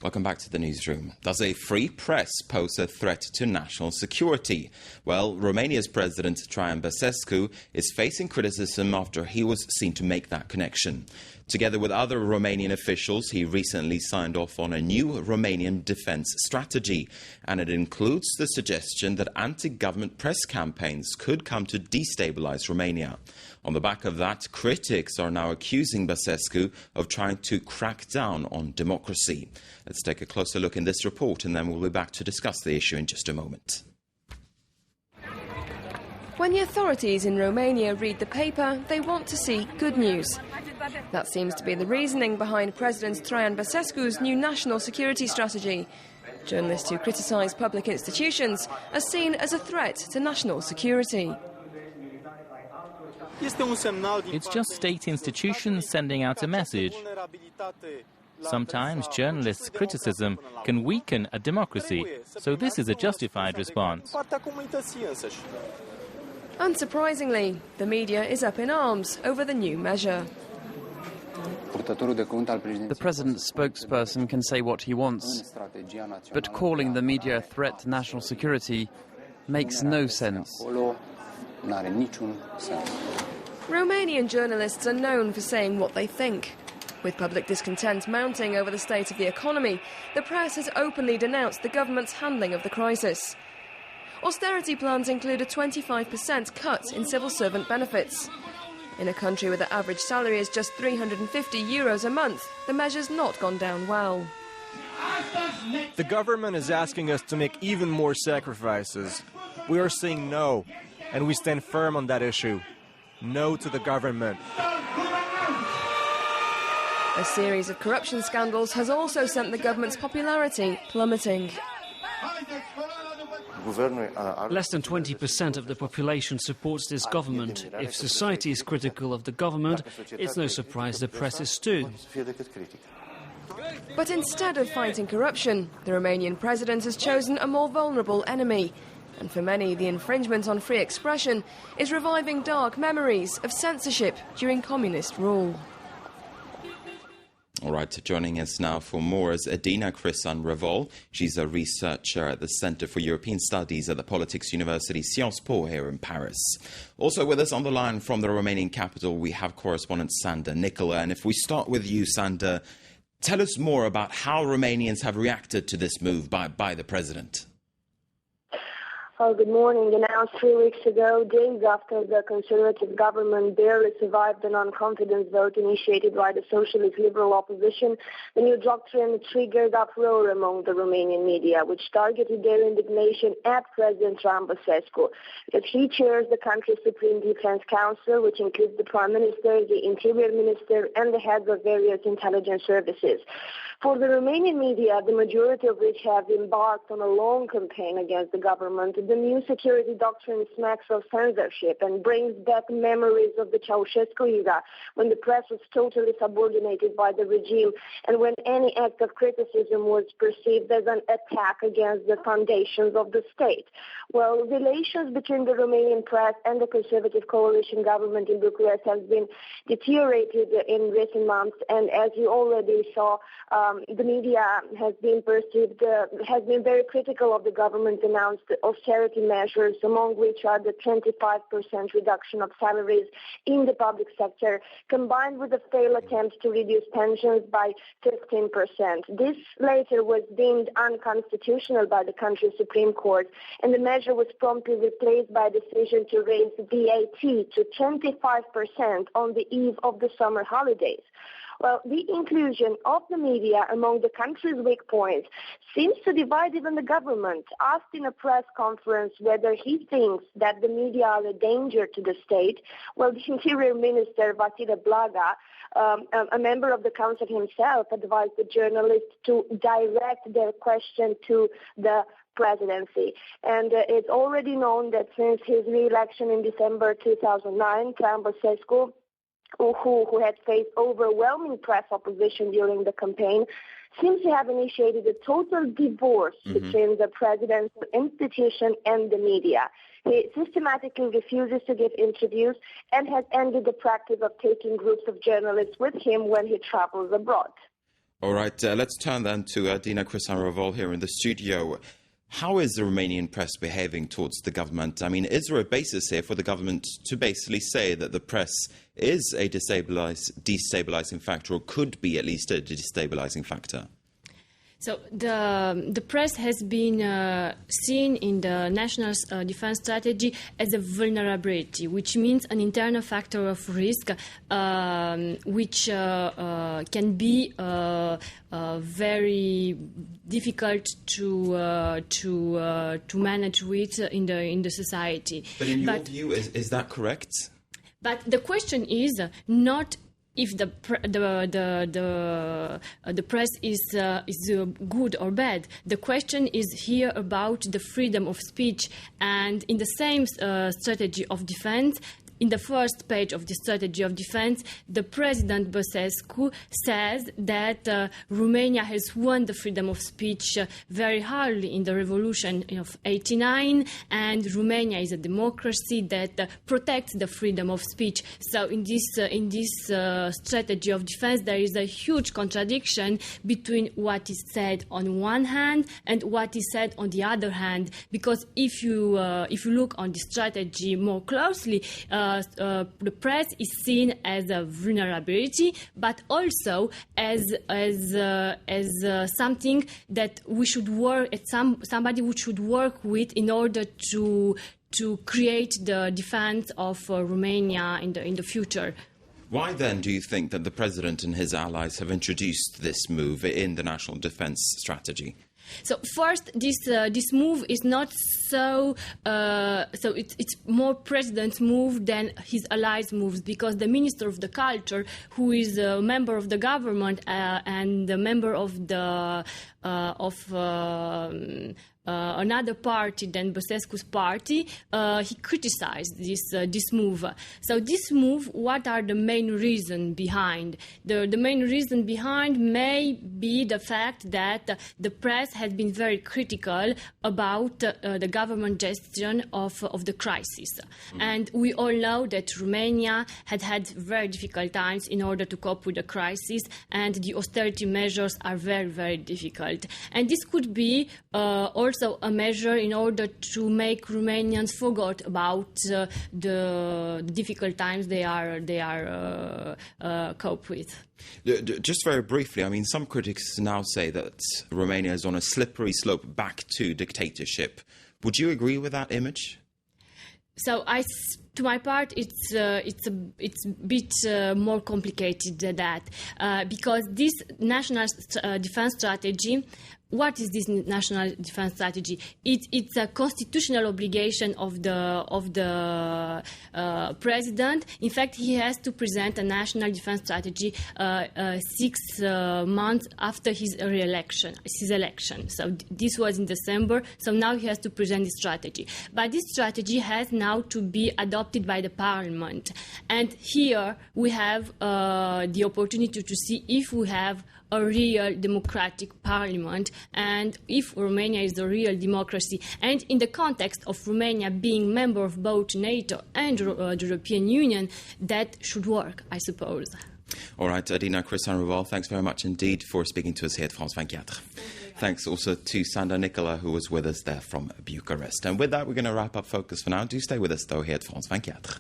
Welcome back to the newsroom. Does a free press pose a threat to national security? Well, Romania's President Traian Băsescu is facing criticism after he was seen to make that connection. Together with other Romanian officials, he recently signed off on a new Romanian defense strategy, and it includes the suggestion that anti-government press campaigns could come to destabilize Romania. On the back of that, critics are now accusing Băsescu of trying to crack down on democracy. Let's take a closer look in this report, and then we'll be back to discuss the issue in just a moment. When the authorities in Romania read the paper, they want to see good news. That seems to be the reasoning behind President Traian Băsescu's new national security strategy. Journalists who criticise public institutions are seen as a threat to national security. It's just state institutions sending out a message. Sometimes journalists' criticism can weaken a democracy, so this is a justified response. Unsurprisingly, the media is up in arms over the new measure. The president's spokesperson can say what he wants, but calling the media a threat to national security makes no sense. Romanian journalists are known for saying what they think. With public discontent mounting over the state of the economy, the press has openly denounced the government's handling of the crisis. Austerity plans include a 25% cut in civil servant benefits. In a country where the average salary is just €350 a month, the measure's not gone down well. The government is asking us to make even more sacrifices. We are saying no, and we stand firm on that issue. No to the government. A series of corruption scandals has also sent the government's popularity plummeting. Less than 20% of the population supports this government. If society is critical of the government, it's no surprise the press is too. But instead of fighting corruption, the Romanian president has chosen a more vulnerable enemy. And for many, the infringement on free expression is reviving dark memories of censorship during communist rule. All right, joining us now for more is Edina Crisan-Revol. She's a researcher at the Center for European Studies at the Politics University Sciences Po here in Paris. Also with us on the line from the Romanian capital, we have correspondent Sander Nicola. And if we start with you, Sander, tell us more about how Romanians have reacted to this move by the president. Well, good morning. Announced 3 weeks ago, days after the Conservative government barely survived the non-confidence vote initiated by the Socialist Liberal opposition, the new doctrine triggered uproar among the Romanian media, which targeted their indignation at President Traian Băsescu, because he chairs the country's Supreme Defense Council, which includes the Prime Minister, the Interior Minister, and the heads of various intelligence services. For the Romanian media, the majority of which have embarked on a long campaign against the government, the new security doctrine smacks of censorship and brings back memories of the Ceausescu era, when the press was totally subordinated by the regime and when any act of criticism was perceived as an attack against the foundations of the state. Well, relations between the Romanian press and the Conservative coalition government in Bucharest has been deteriorated in recent months, and as you already saw, the media has been very critical of the government's announced austerity measures, among which are the 25% reduction of salaries in the public sector, combined with a failed attempt to reduce pensions by 15%. This later was deemed unconstitutional by the country's Supreme Court, and the measure was promptly replaced by a decision to raise VAT to 25% on the eve of the summer holidays. Well, the inclusion of the media among the country's weak points seems to divide even the government. Asked in a press conference whether he thinks that the media are a danger to the state, well, the Interior Minister, Vasile Blaga, a member of the council himself, advised the journalists to direct their question to the presidency. And it's already known that since his re-election in December 2009, Traian Băsescu, who had faced overwhelming press opposition during the campaign, seems to have initiated a total divorce between the presidential institution and the media. He systematically refuses to give interviews and has ended the practice of taking groups of journalists with him when he travels abroad. All right, let's turn then to Dina Crisanrovol here in the studio. How is the Romanian press behaving towards the government? I mean, is there a basis here for the government to basically say that the press is a destabilizing factor, or could be at least a destabilizing factor? So the press has been seen in the national defense strategy as a vulnerability, which means an internal factor of risk, which can be very difficult to manage with in the society. But in your view, is that correct? But the question is not if the press is good or bad. The question is here about the freedom of speech, and in the same strategy of defense, in the first page of the strategy of defense, the President Băsescu says that Romania has won the freedom of speech very hardly in the revolution of '89, and Romania is a democracy that protects the freedom of speech. So in this strategy of defense, there is a huge contradiction between what is said on one hand and what is said on the other hand. Because if you look on the strategy more closely, the press is seen as a vulnerability, but also as something that we should work at somebody we should work with in order to create the defense of Romania in the future. Why then do you think that the president and his allies have introduced this move in the national defense strategy? So first, this move is not so it's more president's move than his allies' moves, because the Minister of the Culture, who is a member of the government and a member of the another party than Băsescu's party, he criticized this move. So this move, what are the main reasons behind? The main reason behind may be the fact that the press has been very critical about the government gestion of the crisis. Mm-hmm. And we all know that Romania had very difficult times in order to cope with the crisis, and the austerity measures are very, very difficult. And this could be also a measure in order to make Romanians forget about the difficult times they are cope with. Just very briefly, I mean, some critics now say that Romania is on a slippery slope back to dictatorship. Would you agree with that image? So to my part, it's a bit more complicated than that, because this national defense strategy. What is this national defense strategy? It's a constitutional obligation of the president. In fact, he has to present a national defense strategy 6 months after his election. So this was in December. So now he has to present this strategy. But this strategy has now to be adopted by the parliament. And here we have the opportunity to see if we have a real democratic parliament, and if Romania is a real democracy. And in the context of Romania being member of both NATO and the European Union, that should work, I suppose. All right, Dina Crisanrovol, thanks very much indeed for speaking to us here at France 24. Thanks also to Sanda Nicola, who was with us there from Bucharest. And with that, we're going to wrap up Focus for now. Do stay with us, though, here at France 24.